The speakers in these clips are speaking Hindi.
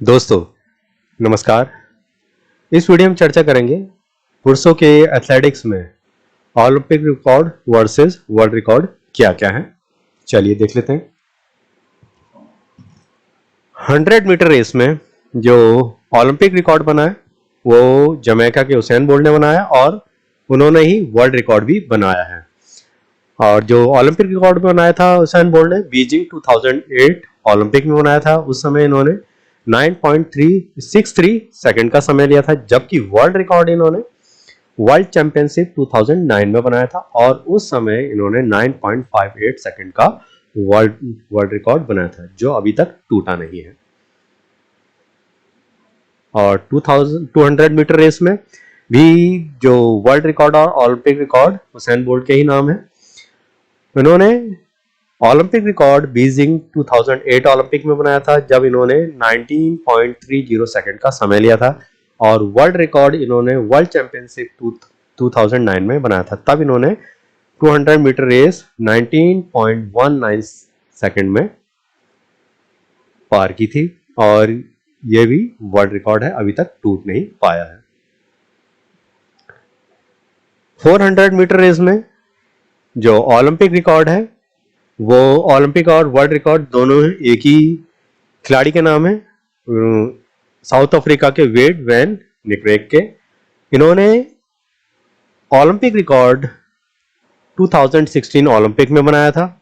दोस्तों नमस्कार। इस वीडियो में चर्चा करेंगे पुरुषों के एथलेटिक्स में Olympic record versus world record क्या क्या है। चलिए देख लेते हैं। 100 मीटर रेस में जो ओलंपिक रिकॉर्ड बना है वो जमैका के हुसैन बोल्ट ने बनाया और उन्होंने ही वर्ल्ड रिकॉर्ड भी बनाया है। और जो ओलंपिक रिकॉर्ड बनाया था हुसैन बोल्ट ने बीजिंग 2008 ओलंपिक में बनाया था। उस समय इन्होंने 9.363 सेकंड का समय लिया था, जबकि वर्ल्ड रिकॉर्ड इन्होंने वर्ल्ड चैंपियनशिप 2009 में बनाया था और उस समय इन्होंने 9.58 सेकंड का वर्ल्ड रिकॉर्ड बनाया था, जो अभी तक टूटा नहीं है। और 200 मीटर रेस में भी जो वर्ल्ड रिकॉर्ड और ओलंपिक रिकॉर्ड हुसैन बोल्ट के ही नाम है। इन्होंने ओलंपिक रिकॉर्ड बीजिंग 2008 ओलंपिक में बनाया था, जब इन्होंने 19.30 सेकंड का समय लिया था। और वर्ल्ड रिकॉर्ड इन्होंने वर्ल्ड चैंपियनशिप 2009 में बनाया था, तब इन्होंने 200 मीटर रेस 19.19 सेकंड में पार की थी और यह भी वर्ल्ड रिकॉर्ड है, अभी तक टूट नहीं पाया है। 400 मीटर रेस में जो ओलंपिक रिकॉर्ड है वो ओलंपिक और वर्ल्ड रिकॉर्ड दोनों एक ही खिलाड़ी के नाम है, साउथ अफ्रीका के वेड वैन निक्रेक के। इन्होंने ओलंपिक रिकॉर्ड 2016 ओलंपिक में बनाया था,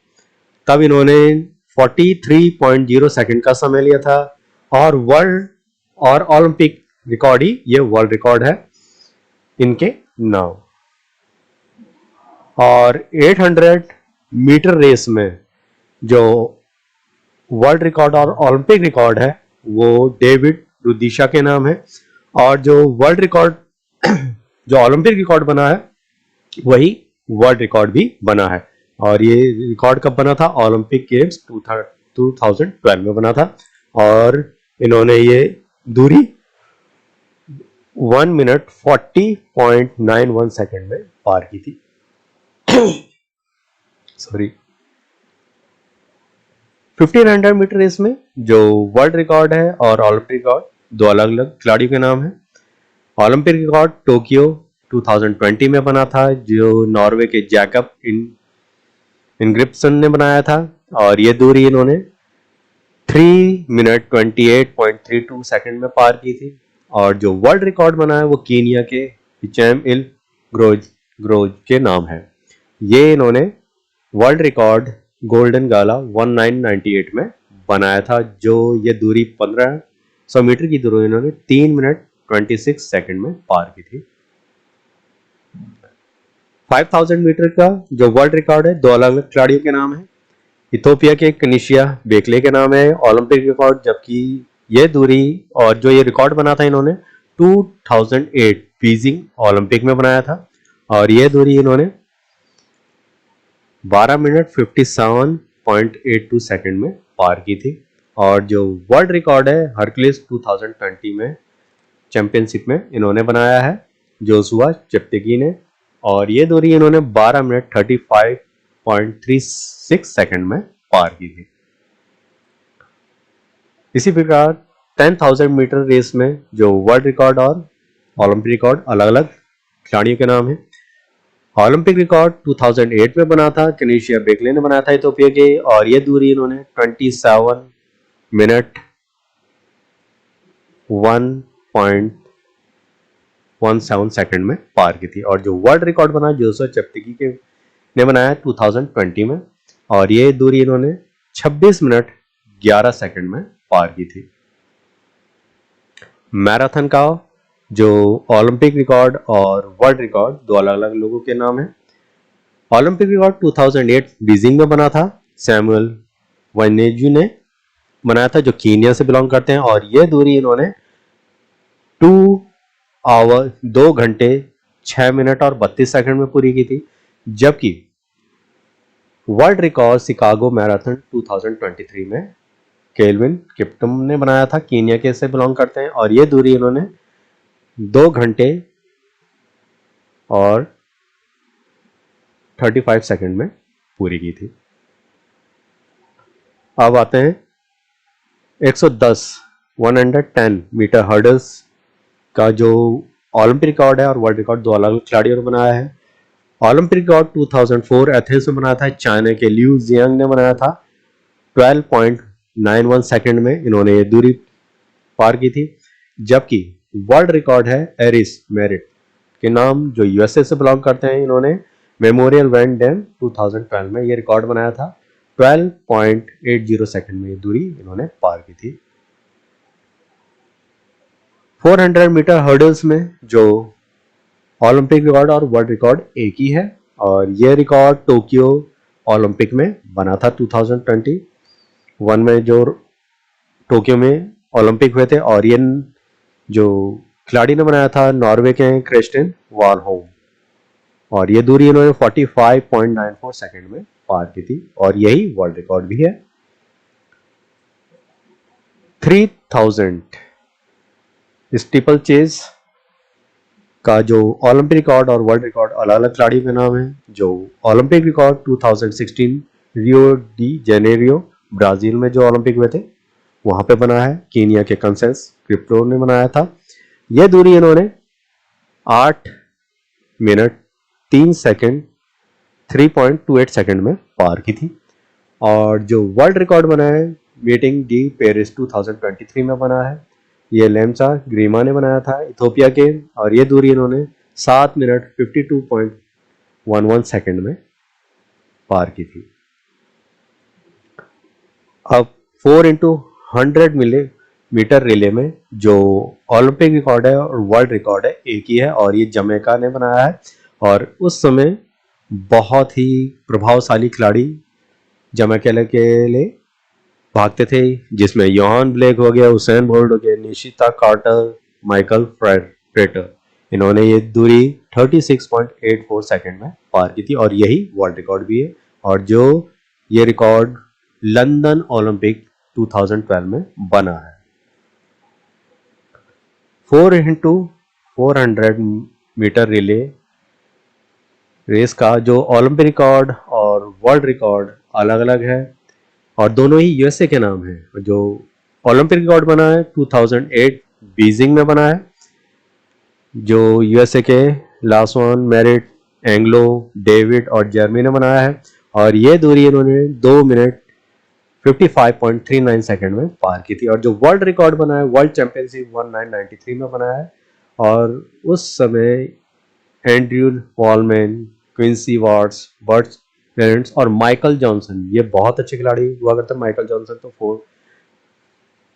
तब इन्होंने 43.0 सेकंड का समय लिया था। और वर्ल्ड और ओलंपिक रिकॉर्ड ही ये वर्ल्ड रिकॉर्ड है इनके नाम। और 800 मीटर रेस में जो वर्ल्ड रिकॉर्ड और ओलंपिक रिकॉर्ड है वो डेविड रुदिशा के नाम है। और जो वर्ल्ड रिकॉर्ड जो ओलंपिक रिकॉर्ड बना है वही वर्ल्ड रिकॉर्ड भी बना है। और ये रिकॉर्ड कब बना था? ओलंपिक गेम्स 2012 में बना था और इन्होंने ये दूरी 1 मिनट 40.91 सेकंड में पार की थी। सॉरी। 1500 मीटर रेस में जो वर्ल्ड रिकॉर्ड है और ओलंपिक रिकॉर्ड दो अलग अलग खिलाड़ियों के नाम है। ओलंपिक रिकॉर्ड टोक्यो 2020 में बना था, जो नॉर्वे के जैकब इनग्रिप्सन ने बनाया था और ये दूरी इन्होंने 3 मिनट 28.32 सेकंड में पार की थी। और जो वर्ल्ड रिकॉर्ड बना है वो कीनिया के हिचैम इल ग्रोज के नाम है। ये इन्होंने वर्ल्ड रिकॉर्ड गोल्डन गाला 1998 में बनाया था, जो ये दूरी 1500 मीटर की दूरी इन्होंने 3 मिनट 26 सेकंड में पार की थी। 5000 मीटर का जो वर्ल्ड रिकॉर्ड है दो अलग अलग खिलाड़ियों के नाम है। इथोपिया के कनिशिया बेकले के नाम है ओलंपिक रिकॉर्ड, जबकि ये दूरी और जो ये रिकॉर्ड बना था इन्होंने 2008 बीजिंग ओलंपिक में बनाया था और ये दूरी इन्होंने 12 मिनट 57.82 सेकंड में पार की थी। और जो वर्ल्ड रिकॉर्ड है हरक्यूलिस 2020 में चैंपियनशिप में इन्होंने बनाया है जोशुआ चेप्टेगी ने, और ये दूरी इन्होंने 12 मिनट 35.36 सेकंड में पार की थी। इसी प्रकार 10,000 मीटर रेस में जो वर्ल्ड रिकॉर्ड और ओलंपिक रिकॉर्ड अलग अलग खिलाड़ियों के नाम है। ओलंपिक रिकॉर्ड 2008 में बना था, कनिशिया बेकले ने बनाया था इथोपिया के, और ये दूरी इन्होंने 27 मिनट 1.17 सेकंड में पार की थी। और जो वर्ल्ड रिकॉर्ड बना जोशुआ चेप्टेगी के ने बनाया 2020 में और ये दूरी इन्होंने 26 मिनट 11 सेकंड में पार की थी। मैराथन का जो ओलंपिक रिकॉर्ड और वर्ल्ड रिकॉर्ड दो अलग अलग लोगों के नाम है। ओलंपिक रिकॉर्ड 2008 बीजिंग में बना था, सैमुअल वाइनेजू ने बनाया था जो कीनिया से बिलोंग करते हैं, और यह दूरी इन्होंने 2 घंटे 6 मिनट और 32 सेकंड में पूरी की थी। जबकि वर्ल्ड रिकॉर्ड शिकागो मैराथन 2023 में केल्विन किप्टम ने बनाया था, कीनिया के से बिलोंग करते हैं, और यह दूरी इन्होंने 2 घंटे और 35 सेकंड में पूरी की थी। अब आते हैं 110 110 मीटर हर्डल्स का जो ओलंपिक रिकॉर्ड है और वर्ल्ड रिकॉर्ड दो अलग अलग खिलाड़ियों ने बनाया है। ओलंपिक रिकॉर्ड 2004 एथेंस में बनाया था, चाइना के लिू जियांग ने बनाया था 12.91 सेकंड में इन्होंने ये दूरी पार की थी। जबकि वर्ल्ड रिकॉर्ड है एरिस मेरिट के नाम, जो यूएसए से बिलोंग करते हैं, इन्होंने मेमोरियल वैन डैम 2012 में ये रिकॉर्ड बनाया था। 12.80 सेकंड में ये दूरी इन्होंने पार की थी। 400 मीटर हर्डल्स में जो ओलंपिक रिकॉर्ड और वर्ल्ड रिकॉर्ड एक ही है और ये रिकॉर्ड टोक्यो ओलंपिक में बना था 2021 में, जो टोक्यो में ओलंपिक हुए थे। और ये जो खिलाड़ी ने बनाया था नॉर्वे के क्रिस्टियन वालहोम और ये दूरी इन्होंने 45.94 सेकंड में पार की थी और यही वर्ल्ड रिकॉर्ड भी है। 3000 स्टीपल चेज का जो ओलंपिक रिकॉर्ड और वर्ल्ड रिकॉर्ड अलग अलग खिलाड़ियों के नाम है। जो Olympic record 2016 Rio de Janeiro Brazil में जो ओलंपिक हुए थे वहां पे बना है, कीनिया के कंसेस क्रिप्टो ने बनाया था। यह दूरी इन्होंने 8 मिनट 3 सेकंड 3.28 सेकंड में पार की थी। और जो वर्ल्ड रिकॉर्ड बना है मीटिंग डी पेरिस 2023 में बना है, ये लेमसा ग्रीमा ने बनाया था इथोपिया के और ये दूरी इन्होंने 7 मिनट 52.11 सेकंड में पार की थी। अब 4x100 मीटर रिले में जो ओलंपिक रिकॉर्ड है और वर्ल्ड रिकॉर्ड है एक ही है और ये जमैका ने बनाया है और उस समय बहुत ही प्रभावशाली खिलाड़ी जमैका के लिए भागते थे, जिसमें योहान ब्लेक हो गया, हुसैन बोल्ट हो गया, निशिता कार्टर, माइकल फ्रेटर। इन्होंने ये दूरी 36.84 सेकंड में पार की थी और यही वर्ल्ड रिकॉर्ड भी है और जो ये रिकॉर्ड लंदन ओलंपिक 2012 में बना है। 4x400 मीटर रिले रेस का जो ओलंपिक रिकॉर्ड और वर्ल्ड रिकॉर्ड अलग अलग है और दोनों ही यूएसए के नाम है। जो ओलंपिक रिकॉर्ड बना है 2008 बीजिंग में बना है, जो यूएसए के लासवान, मेरिट, एंग्लो, डेविड और जर्मी ने बनाया है और ये दूरी इन्होंने 2 मिनट 55.39 सेकंड में पार की थी। और जो वर्ल्ड रिकॉर्ड बना है वर्ल्ड चैंपियनशिप 1993 में बना है और उस समय एंड्रयू वॉलमैन, क्विंसी वाट्स, बर्ट लेरेंस और माइकल जॉनसन, ये बहुत अच्छे खिलाड़ी हुआ करते हैं। माइकल जॉनसन तो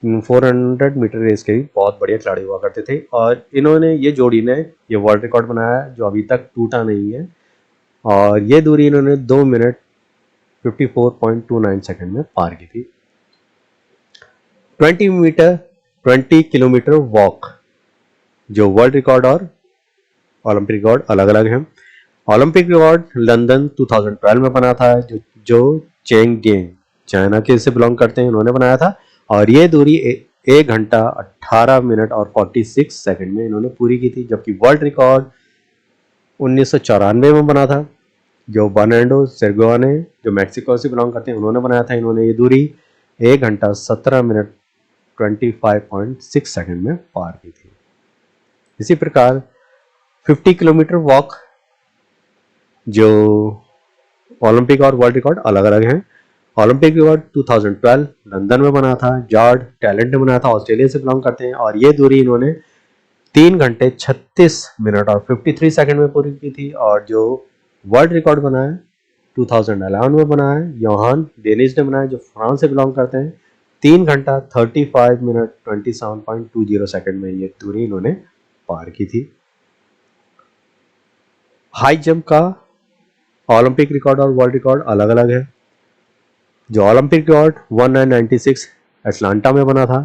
400 मीटर रेस के भी बहुत बढ़िया खिलाड़ी हुआ करते थे और इन्होंने ये जोड़ी ने ये वर्ल्ड रिकॉर्ड बनाया है जो अभी तक टूटा नहीं है और ये दूरी इन्होंने 2 मिनट 54.29 सेकंड में पार की थी। 20 किलोमीटर वॉक जो वर्ल्ड रिकॉर्ड और ओलंपिक रिकॉर्ड अलग अलग हैं। ओलंपिक रिकॉर्ड लंदन 2012 में बना था, जो चेंग गेंग चाइना के से बिलोंग करते हैं, उन्होंने बनाया था और ये दूरी 1 घंटा 18 मिनट और 46 सेकंड में इन्होंने पूरी की थी। जबकि वर्ल्ड रिकॉर्ड 1994 में बना था, जो बर्नार्डो सेर्गिओने जो मैक्सिको से बिलोंग करते हैं उन्होंने बनाया था। इन्होंने ये दूरी 1 घंटा 17 मिनट 25.6 सेकंड में पार की थी। इसी प्रकार 50 किलोमीटर वॉक जो ओलंपिक और वर्ल्ड रिकॉर्ड अलग अलग हैं। ओलंपिक रिकॉर्ड 2012 लंदन में बना था, जॉर्ज टैलेंट ने बनाया था, ऑस्ट्रेलिया से बिलोंग करते हैं और ये दूरी इन्होंने 3 घंटे 36 मिनट और 53 सेकंड में पूरी की थी। और जो वर्ल्ड रिकॉर्ड बना है 2011 में बना है, योहान डेनिस ने बनाया जो फ्रांस से बिलोंग करते हैं। 3 घंटा 35 मिनट 27.20 सेकंड में ये दूरी इन्होंने पार की थी। हाई जंप का ओलंपिक रिकॉर्ड और वर्ल्ड रिकॉर्ड अलग अलग है। जो ओलंपिक रिकॉर्ड 1996 अटलांटा में बना था,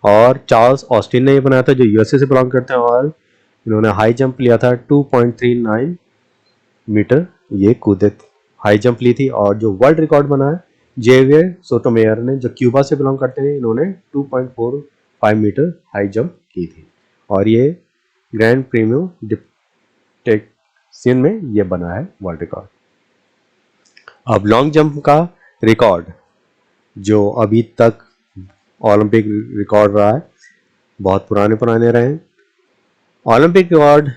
और चार्ल्स ऑस्टिन ने ये बनाया था जो यूएसए से बिलोंग करते हैं और इन्होंने हाई जंप लिया था 2.39 मीटर, ये कूदे हाई जंप ली थी। और जो वर्ल्ड रिकॉर्ड बना है जेवियर सोटोमेयर ने जो क्यूबा से बिलोंग करते हैं, इन्होंने 2.45 मीटर हाई जंप की थी और ये ग्रैंड प्रीमियो डिप्टेक्सियन में ये बना है वर्ल्ड रिकॉर्ड। अब लॉन्ग जंप का रिकॉर्ड जो अभी तक ओलंपिक रिकॉर्ड रहा है, बहुत पुराने रहे हैं। ओलंपिक रिकॉर्ड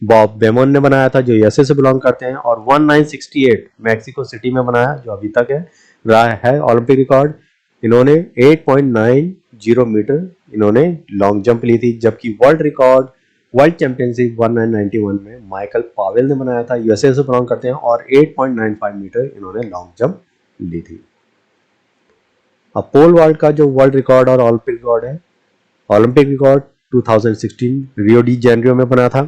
बॉब बेमन ने बनाया था जो यूएसए से बिलोंग करते हैं, और 1968 मैक्सिको सिटी में बनाया जो अभी तक है रहा है ओलंपिक रिकॉर्ड। इन्होंने 8.90 मीटर इन्होंने लॉन्ग जंप ली थी, जबकि वर्ल्ड चैंपियनशिप 1991 में माइकल पावेल ने बनाया था, यूएसए से बिलोंग करते हैं, और 8.95 मीटर इन्होंने लॉन्ग जंप ली थी। अब पोल वॉल्ट का जो वर्ल्ड रिकॉर्ड और ओलंपिक रिकॉर्ड है, Olympic record 2016 Rio de Janeiro में बना था,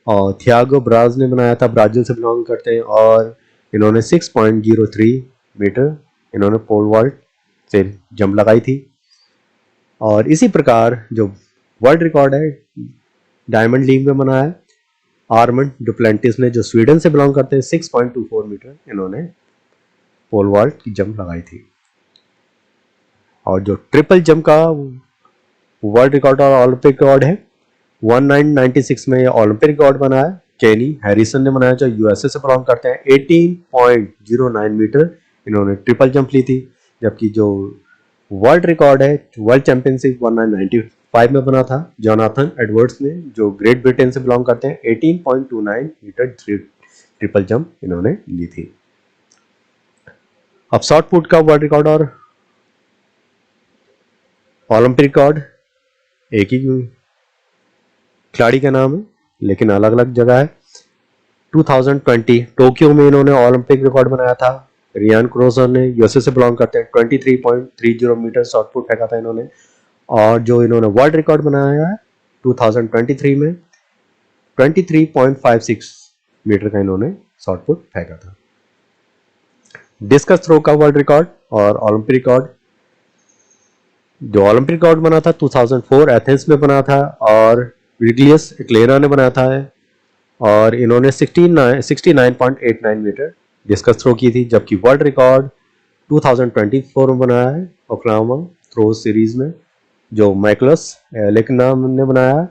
और थियागो ब्राज ने बनाया था, ब्राजील से बिलोंग करते हैं, और इन्होंने 6.03 मीटर इन्होंने पोल वॉल्ट से जंप लगाई थी। और इसी प्रकार जो वर्ल्ड रिकॉर्ड है डायमंड लीग में बना है, आर्मंड डुप्लेंटिस ने जो स्वीडन से बिलोंग करते हैं, 6.24 मीटर इन्होंने पोल वॉल्ट की जंप लगाई थी। और जो ट्रिपल जंप का वर्ल्ड रिकॉर्ड और ओलंपिक रिकॉर्ड है, 1996 में ओलंपिक रिकॉर्ड बना है, केनी हैरिसन ने बनाया जो यूएसए से बिलोंग करते हैं। 18.09 मीटर इन्होंने ट्रिपल जंप ली थी, जबकि जो वर्ल्ड रिकॉर्ड है वर्ल्ड चैंपियनशिप 1995 में बना था, जोनाथन एडवर्ड्स ने जो ग्रेट ब्रिटेन से बिलोंग करते हैं, 18.29 मीटर ट्रिपल जंप इन्होंने ली थी। अब शॉर्ट पुट का वर्ल्ड रिकॉर्ड और ओलंपिक रिकॉर्ड एक ही खिलाड़ी का नाम है, लेकिन अलग अलग जगह है। 2020 टोक्यो में इन्होंने ओलंपिक रिकॉर्ड बनाया था, रियान क्रोजर ने यूएसए से बिलोंग करते हैं, 23.30 मीटर शॉर्ट पुट फेंका था इन्होंने। और जो इन्होंने वर्ल्ड रिकॉर्ड बनाया है 2023 में 23.56 मीटर का इन्होंने शॉर्ट पुट फेंका था। डिस्कस थ्रो का वर्ल्ड रिकॉर्ड और ओलंपिक रिकॉर्ड, जो ओलंपिक रिकॉर्ड बना था 2004 एथेंस में बना था, और रिगलियस एक्लेरा ने बनाया था, और इन्होंने 69.89 मीटर डिस्कस थ्रो की थी, जबकि वर्ल्ड रिकॉर्ड 2024 में बनाया है ओक्लाहोमा थ्रो सीरीज में, जो माइकलस एलेकनाम ने बनाया,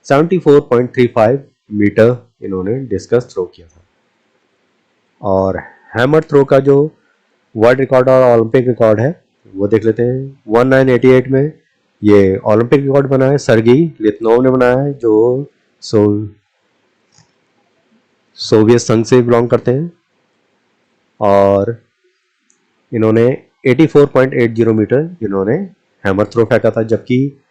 74.35 मीटर इन्होंने डिस्कस थ्रो किया था। और हैमर थ्रो का जो वर्ल्ड रिकॉर्ड और ओलंपिक रिकॉर्ड है वो देख लेते हैं। 1988 में ये ओलंपिक रिकॉर्ड बना है, सर्गी लिथनोव ने बनाया है, जो सोवियत संघ से बिलोंग करते हैं, और इन्होंने 84.80 मीटर इन्होंने हैमर थ्रो फेंका था, जबकि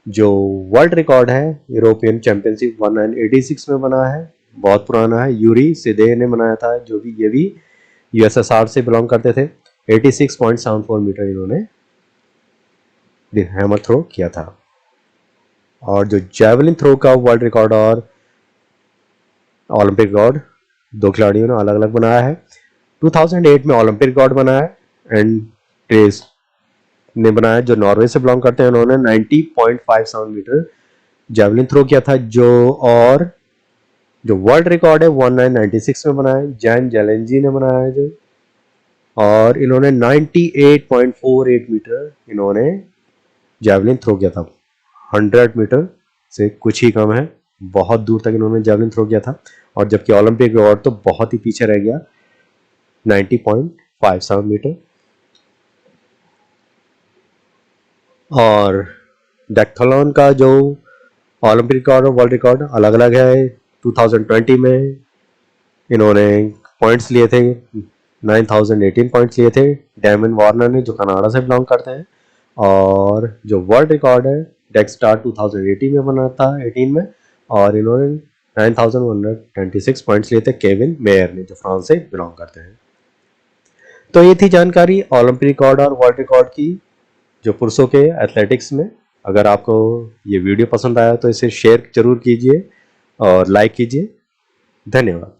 जो वर्ल्ड रिकॉर्ड है यूरोपियन चैंपियनशिप 1986 में बना है, बहुत पुराना है, यूरी सिदे ने बनाया था, जो भी ये भी यूएसएसआर से बिलोंग करते थे। 86.74 मीटर इन्होंने हैमर थ्रो किया था। और जो जैवलिन थ्रो का वर्ल्ड रिकॉर्ड और ओलंपिक रिकॉर्ड दो खिलाड़ियों ने अलग अलग बनाया है। 2008 में ओलंपिक रिकॉर्ड बनाया है एंड ट्रेस ने बनाया, जो नॉर्वे से बिलोंग करते हैं, उन्होंने 90.57 मीटर जैवलिन थ्रो किया था। जो वर्ल्ड रिकॉर्ड है 1996 में बनाया है, जैन जेलेंजी ने बनाया है जो, और इन्होंने 98.48 मीटर इन्होंने जैवलिन थ्रो किया था। 100 मीटर से कुछ ही कम है, बहुत दूर तक इन्होंने जैवलिन थ्रो किया था। और जबकि ओलंपिक रिकॉर्ड तो बहुत ही पीछे रह गया, 90.57 मीटर। और डेक्थलॉन का जो ओलंपिक रिकॉर्ड और वर्ल्ड रिकॉर्ड अलग अलग है। 2020 में इन्होंने पॉइंट्स लिए थे, 9018 पॉइंट्स लिए थे डैमन वार्नर ने, जो कनाडा से बिलोंग करते हैं। और जो वर्ल्ड रिकॉर्ड है डेक्स्टार 2018 में बना था 18 में, और इन्होंने 9126 पॉइंट्स लिए थे केविन मेयर ने, जो फ्रांस से बिलोंग करते हैं। तो ये थी जानकारी ओलंपिक रिकॉर्ड और वर्ल्ड रिकॉर्ड की, जो पुरुषों के एथलेटिक्स में। अगर आपको ये वीडियो पसंद आया तो इसे शेयर जरूर कीजिए और लाइक कीजिए। धन्यवाद।